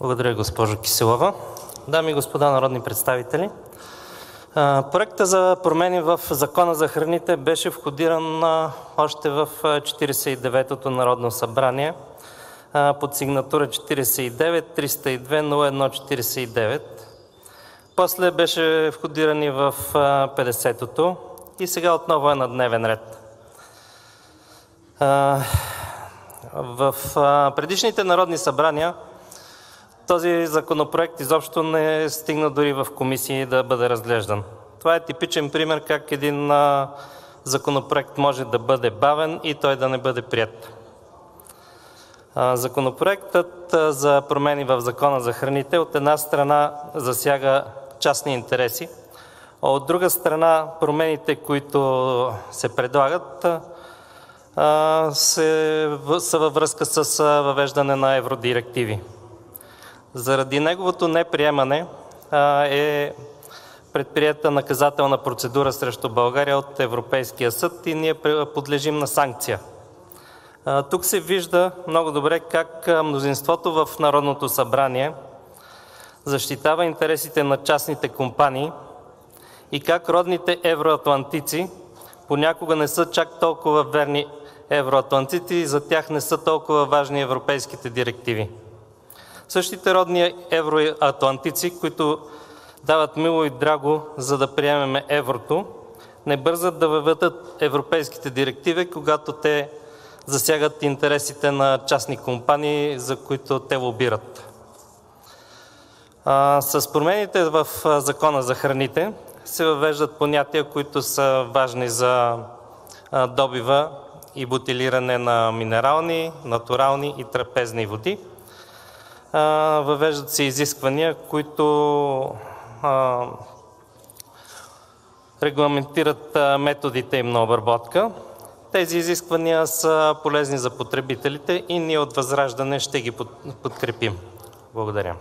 Благодаря, госпожо Киселова. Дами и господа народни представители, Проектът за промени в Закона за храните беше входиран още в 49-тото Народно събрание под сигнатура 49-302-01-49. После беше входиран и в 50-тото и сега отново е на дневен ред. В предишните народни събрания този законопроект изобщо не стигна дори в комисии да бъде разглеждан. Това е типичен пример как един законопроект може да бъде бавен и той да не бъде приет. Законопроектът за промени в Закона за храните от една страна засяга частни интереси, а от друга страна промените, които се предлагат, са във връзка с въвеждане на евродирективи. Заради неговото неприемане е предприета наказателна процедура срещу България от Европейския съд и ние подлежим на санкция. Тук се вижда много добре как мнозинството в Народното събрание защитава интересите на частните компании и как родните евроатлантици понякога не са чак толкова верни евроатлантици и за тях не са толкова важни европейските директиви. Същите родни евроатлантици, които дават мило и драго, за да приемем еврото, не бързат да въведат европейските директиви, когато те засягат интересите на частни компании, за които те лобират. С промените в Закона за храните се въвеждат понятия, които са важни за добива и бутилиране на минерални, натурални и трапезни води. Въвеждат се изисквания, които регламентират методите им на обработка. Тези изисквания са полезни за потребителите и ние от ВЪЗРАЖДАНЕ ще ги подкрепим. Благодаря.